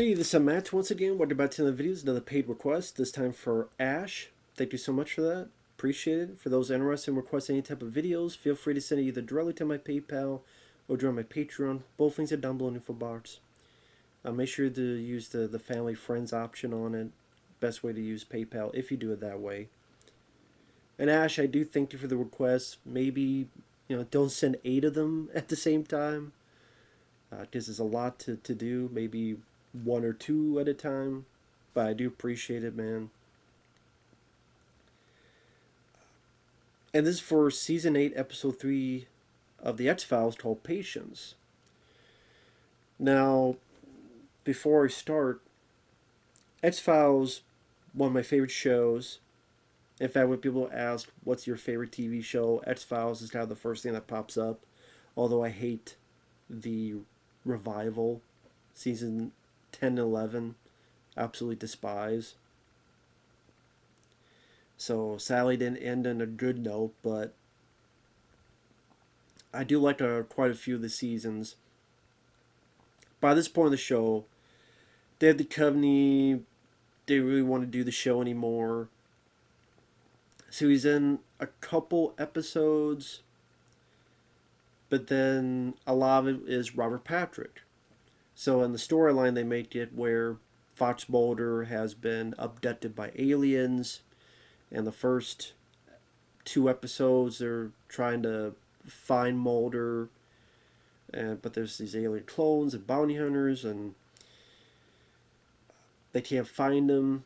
Hey, this is Matt once again. Welcome back to the videos. Another paid request, this time for Ash. Thank you so much for that. Appreciate it. For those interested in requesting any type of videos, feel free to send it either directly to my PayPal or join my Patreon. Both links are down below in the info box. Make sure to use the family friends option on it. Best way to use PayPal if you do it that way. And Ash, I do thank you for the request. Maybe, don't send 8 of them at the same time. Because there's a lot to do. Maybe 1 or 2 at a time. But I do appreciate it, man. And this is for Season 8, Episode 3 of the X-Files called Patience. Now, before I start, X-Files, one of my favorite shows. In fact, when people ask, what's your favorite TV show, X-Files is kind of the first thing that pops up. Although I hate the revival, Season 10 and 11. Absolutely despise. So sadly didn't end on a good note, but I do like quite a few of the seasons. By this point in the show, Dave Duchovny didn't really want to do the show anymore. So he's in a couple episodes, but then a lot of it is Robert Patrick. So in the storyline, they make it where Fox Mulder has been abducted by aliens. And the first 2 episodes, they're trying to find Mulder, but there's these alien clones and bounty hunters, and they can't find him.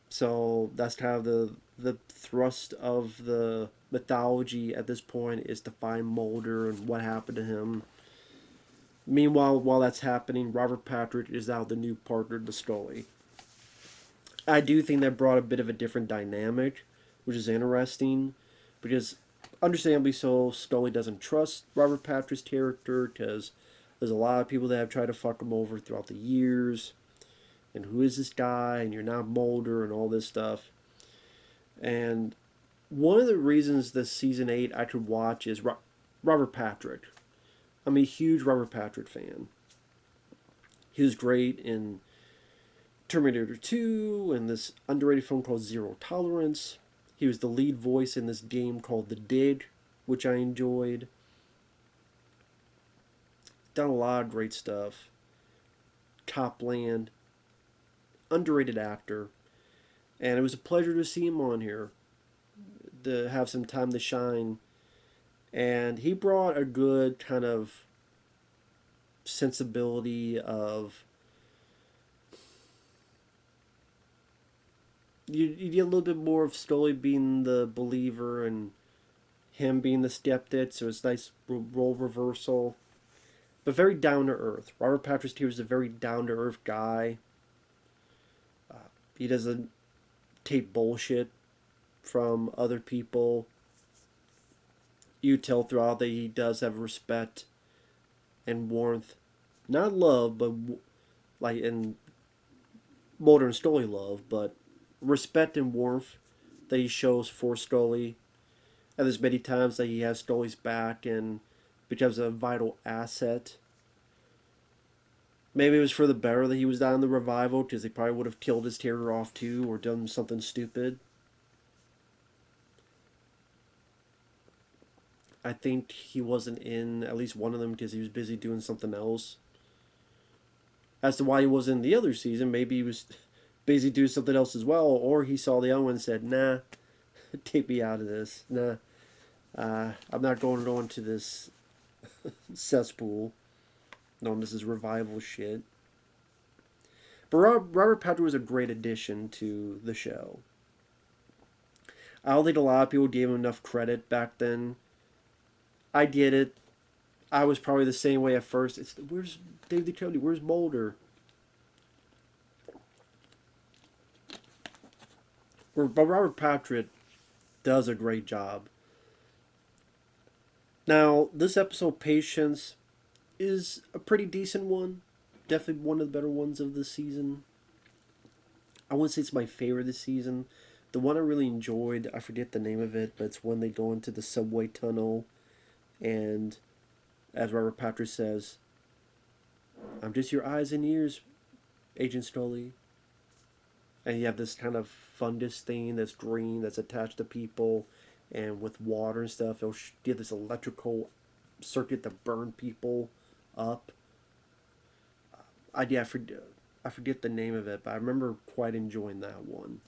So that's kind of the thrust of the mythology at this point, is to find Mulder and what happened to him. Meanwhile, while that's happening, Robert Patrick is now the new partner to Scully. I do think that brought a bit of a different dynamic, which is interesting, because understandably so, Scully doesn't trust Robert Patrick's character, because there's a lot of people that have tried to fuck him over throughout the years, and who is this guy, and you're not Mulder, and all this stuff. And one of the reasons this season 8 I could watch is Robert Patrick. I'm a huge Robert Patrick fan. He was great in Terminator 2 and this underrated film called Zero Tolerance. He was the lead voice in this game called The Dig, which I enjoyed. Done a lot of great stuff. Copland. Underrated actor. And it was a pleasure to see him on here, to have some time to shine. And he brought a good kind of sensibility of, you get a little bit more of Scully being the believer and him being the skeptic, so it's a nice role reversal. But very down to earth. Robert Patrick here is a very down to earth guy. He doesn't take bullshit from other people. You tell throughout that he does have respect and warmth. Not love, but like in Mulder and Scully love, but respect and warmth that he shows for Scully. And there's many times that he has Scully's back and becomes a vital asset. Maybe it was for the better that he was not in the revival, because they probably would have killed his terror off too, or done something stupid. I think he wasn't in at least one of them because he was busy doing something else. As to why he wasn't in the other season, maybe he was busy doing something else as well, or he saw the other one and said, nah, take me out of this. Nah, I'm not going to this cesspool. No, this is revival shit. But Robert Patrick was a great addition to the show. I don't think a lot of people gave him enough credit back then. I get it. I was probably the same way at first. Where's Dave Duchovny? Where's Mulder? But Robert Patrick does a great job. Now, this episode, Patience, is a pretty decent one. Definitely one of the better ones of the season. I wouldn't say it's my favorite this season. The one I really enjoyed, I forget the name of it, but it's when they go into the subway tunnel, and as Robert Patrick says, I'm just your eyes and ears, Agent Stoley. And you have this kind of fungus thing that's green that's attached to people, and with water and stuff, it'll give this electrical circuit to burn people up. I forget the name of it, but I remember quite enjoying that one.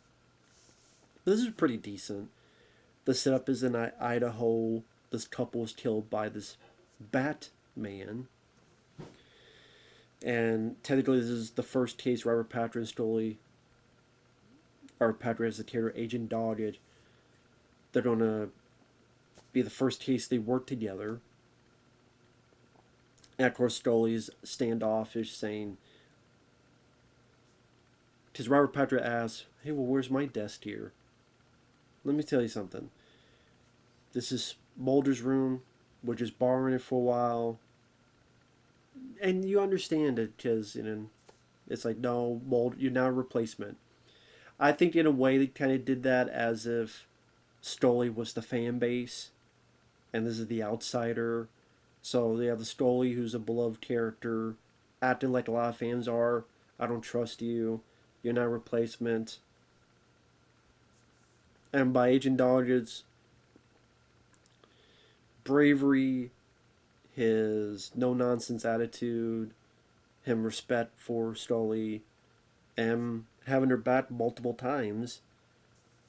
This is pretty decent. The setup is in Idaho. This couple is killed by this Batman. And technically, this is the first case Robert Patrick and Stoley, or Patrick as the character, Agent Doggett, they're going to be the first case they work together. And of course, Stoley's standoffish, saying, because Robert Patrick asks, "Hey, well, where's my desk here? Let me tell you something. This is Mulder's room. We're just borrowing it for a while." And you understand it because, it's like, no, Mulder, you're now a replacement. I think in a way they kind of did that as if Stoley was the fan base and this is the outsider. So they have the Stoley, who's a beloved character, acting like a lot of fans are. I don't trust you. You're not a replacement. And by Agent Doggett's bravery, his no nonsense attitude, him respect for Stoley, and having her back multiple times,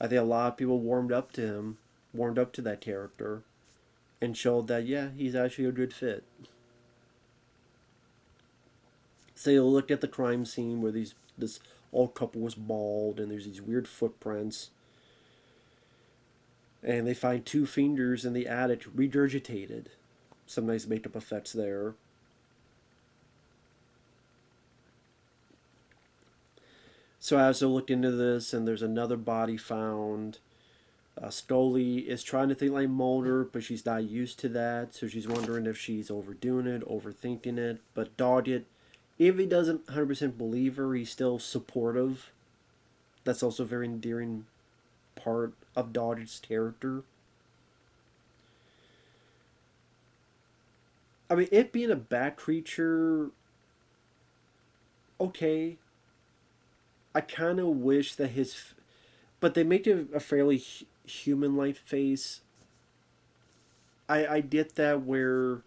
I think a lot of people warmed up to him, warmed up to that character, and showed that, yeah, he's actually a good fit. So you look at the crime scene where this old couple was bald and there's these weird footprints. And they find two fingers in the attic regurgitated. Some nice makeup effects there. So as I looked into this, and there's another body found. Stoley is trying to think like Mulder, but she's not used to that, so she's wondering if she's overdoing it, overthinking it. But Doggett, if he doesn't 100% believe her, he's still supportive. That's also a very endearing part of Doggett's character. I mean, it being a bat creature, okay. I kind of wish that but they make it a fairly human-like face. I get that where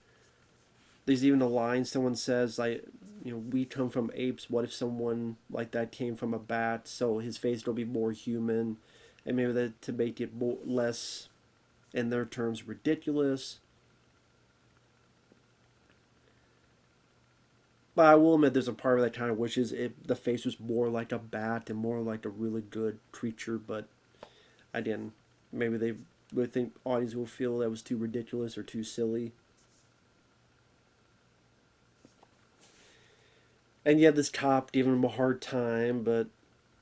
there's even a line someone says, like, we come from apes. What if someone like that came from a bat? So his face will be more human, and maybe that to make it less, in their terms, ridiculous. But I will admit there's a part of that kind of wishes the face was more like a bat and more like a really good creature, but I didn't. Maybe they would think audience will feel that was too ridiculous or too silly. And yeah, this cop giving him a hard time, but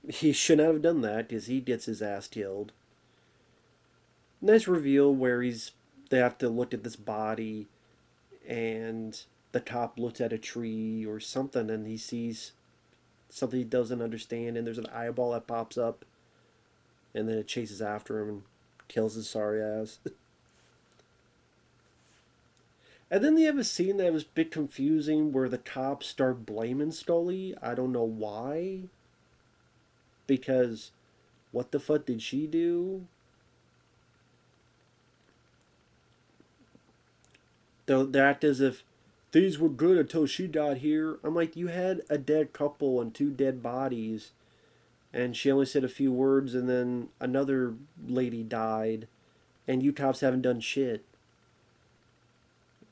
he shouldn't have done that because he gets his ass killed. Nice reveal where they have to look at this body, and the cop looks at a tree or something, and he sees something he doesn't understand, and there's an eyeball that pops up, and then it chases after him and kills his sorry ass. And then they have a scene that was a bit confusing where the cops start blaming Stoley. I don't know why. Because what the fuck did she do? They act as if things were good until she got here. I'm like, you had a dead couple and two dead bodies, and she only said a few words, and then another lady died, and you cops haven't done shit.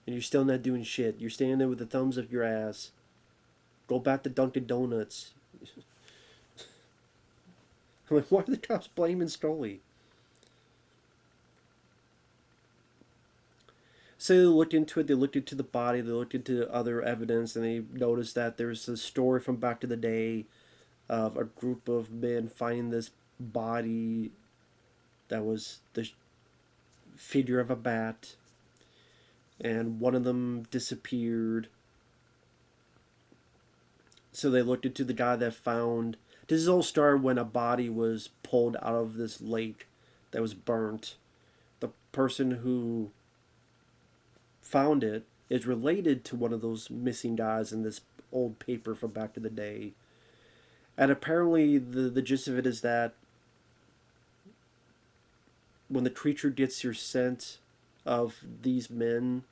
And you're still not doing shit. You're standing there with the thumbs up your ass. Go back to Dunkin' Donuts. I'm like, why are the cops blaming Stoley? So they looked into it, they looked into the body, they looked into other evidence, and they noticed that there's a story from back to the day of a group of men finding this body that was the figure of a bat, and one of them disappeared. So they looked into the guy that found. This all started when a body was pulled out of this lake that was burnt. The person who found it is related to one of those missing guys in this old paper from back in the day. And apparently, the gist of it is that when the creature gets your scent of these men,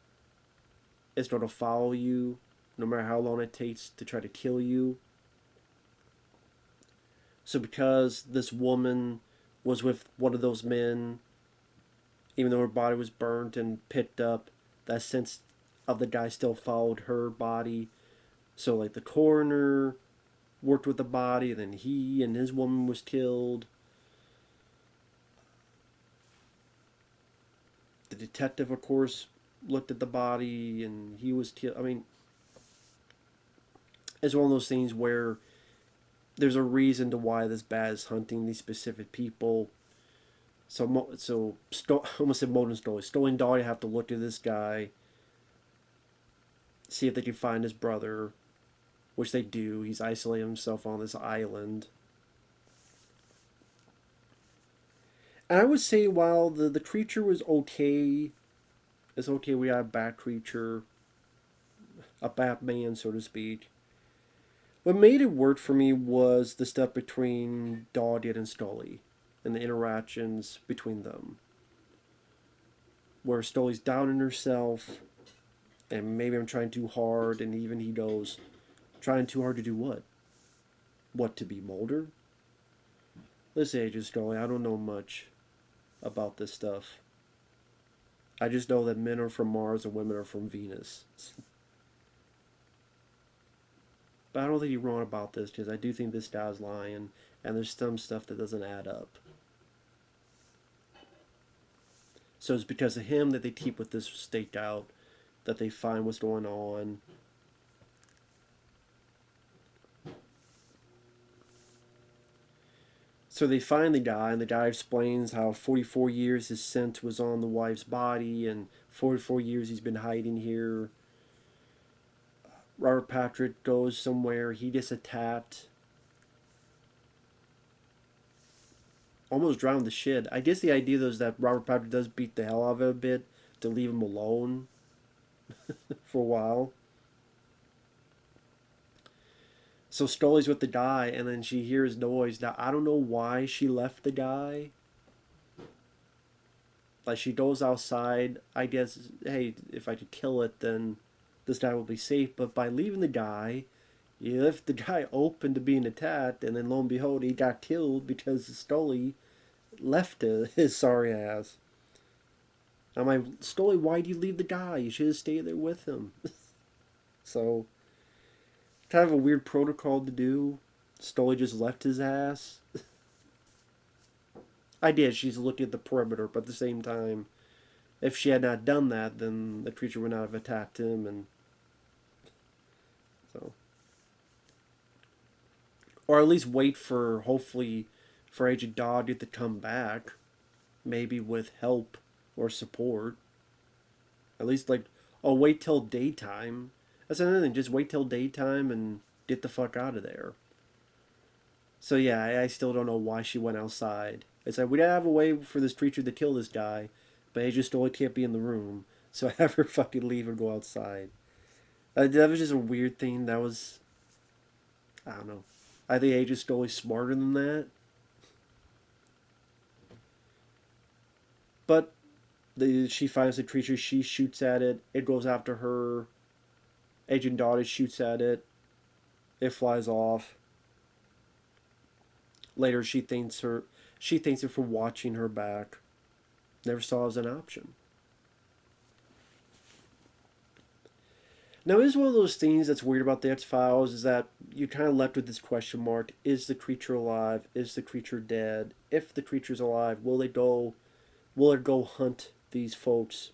it's going to follow you no matter how long it takes to try to kill you. So, because this woman was with one of those men, even though her body was burnt and picked up, that sense of the guy still followed her body. So, like, the coroner worked with the body, then he and his woman was killed. The detective, of course, looked at the body and he was killed. I mean, it's one of those things where there's a reason to why this bat is hunting these specific people. I almost said Mulder and Scully. Scully and Dahlia have to look at this guy, see if they can find his brother, which they do. He's isolated himself on this island. And I would say while the creature was okay, it's okay we have a bat creature, a Batman, so to speak. What made it work for me was the stuff between Dahlia and Scully and the interactions between them. Where Scully's down in herself, and maybe I'm trying too hard, and even he goes, trying too hard to do what? What, to be Mulder? Listen, Agent Scully, I don't know much about this stuff. I just know that men are from Mars and women are from Venus. But I don't think you're wrong about this, because I do think this guy's lying, and there's some stuff that doesn't add up. So it's because of him that they keep with this staked out, that they find what's going on. So they find the guy, and the guy explains how 44 years his scent was on the wife's body, and 44 years he's been hiding here. Robert Patrick goes somewhere, he gets attacked. Almost drowned the shit. I guess the idea though is that Robert Patrick does beat the hell out of him a bit to leave him alone for a while. So Scully's with the guy, and then she hears noise. Now I don't know why she left the guy. Like she goes outside. I guess, hey, if I could kill it, then this guy will be safe. But by leaving the guy, you left the guy open to being attacked, and then lo and behold, he got killed because Scully left his sorry ass. I'm like, Scully, why do you leave the guy? You should have stayed there with him. So, kind of a weird protocol to do. Scully just left his ass. I did. She's looking at the perimeter, but at the same time, if she had not done that, then the creature would not have attacked him, and so, or at least wait for hopefully for Agent Dahlia to come back, maybe with help or support. At least like, oh, wait till daytime. That's another thing. Just wait till daytime and get the fuck out of there. So yeah, I still don't know why she went outside. It's like we gotta have a way for this creature to kill this guy, but Agent Stoli can't be in the room, so I have her fucking leave and go outside. That was just a weird thing. That was, I don't know. I think Agent Stoli's smarter than that. But she finds the creature, she shoots at it, it goes after her. Agent Dottie shoots at it, it flies off. Later, she thanks her for watching her back. Never saw it as an option. Now, it is one of those things that's weird about the X-Files is that you're kind of left with this question mark. Is the creature alive? Is the creature dead? If the creature's alive, will it go hunt these folks,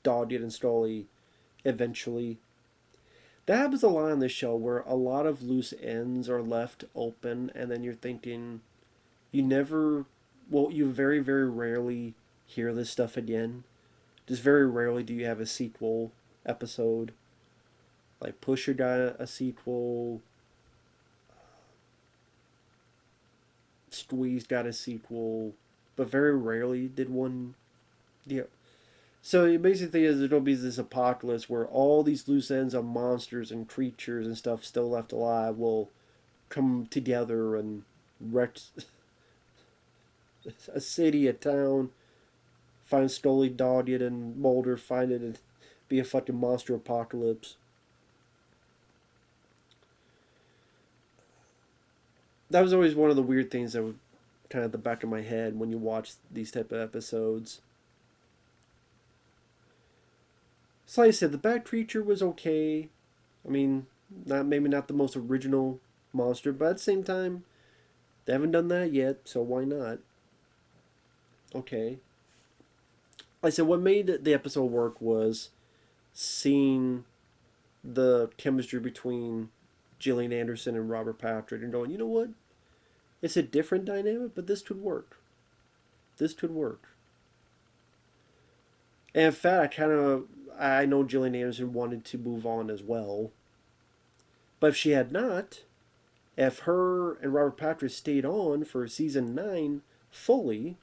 Dodgett and Stolly, eventually? That happens a lot on this show where a lot of loose ends are left open, and then you're thinking, you very, very rarely hear this stuff again. Just very rarely do you have a sequel episode. Like Pusher got a sequel. Squeeze got a sequel. But very rarely did one. Yeah. So basically there'll be this apocalypse where all these loose ends of monsters and creatures and stuff still left alive will come together and wreck a city, a town, find Scully, Doggett, and Mulder, find it, and be a fucking monster apocalypse. That was always one of the weird things that was kind of at the back of my head when you watch these type of episodes. So like I said, the Bat Creature was okay. I mean, not maybe not the most original monster, but at the same time, they haven't done that yet, so why not? Okay. Like I said, what made the episode work was seeing the chemistry between Gillian Anderson and Robert Patrick and going, you know what? It's a different dynamic, but this could work. This could work. And in fact, I know Gillian Anderson wanted to move on as well. But if she had not, if her and Robert Patrick stayed on for season 9 fully,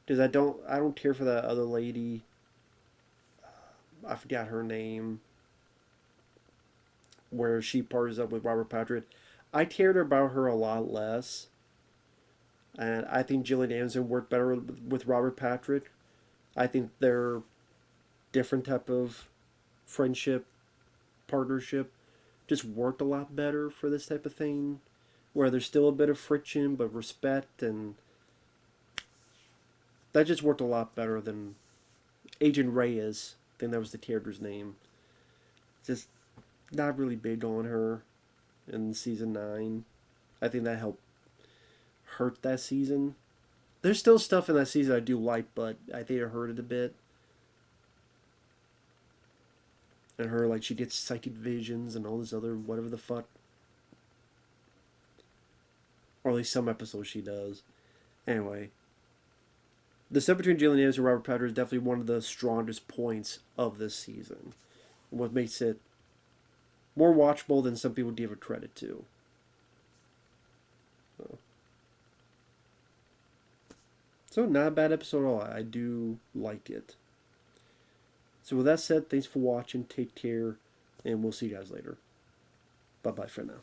because I don't care for that other lady. I forgot her name. Where she partners up with Robert Patrick. I cared about her a lot less. And I think Gillian Anderson worked better with Robert Patrick. I think they're different type of friendship, partnership, just worked a lot better for this type of thing. Where there's still a bit of friction, but respect, and that just worked a lot better than Agent Reyes. I think that was the character's name. Just not really big on her in season 9. I think that helped hurt that season. There's still stuff in that season I do like, but I think it hurt it a bit. And her, like, she gets psychic visions and all this other whatever the fuck. Or at least some episodes she does. Anyway. The stuff between Gillian Anderson and Robert Patrick is definitely one of the strongest points of this season. What makes it more watchable than some people give it credit to. So not a bad episode at all. I do like it. So with that said, thanks for watching. Take care, and we'll see you guys later. Bye-bye for now.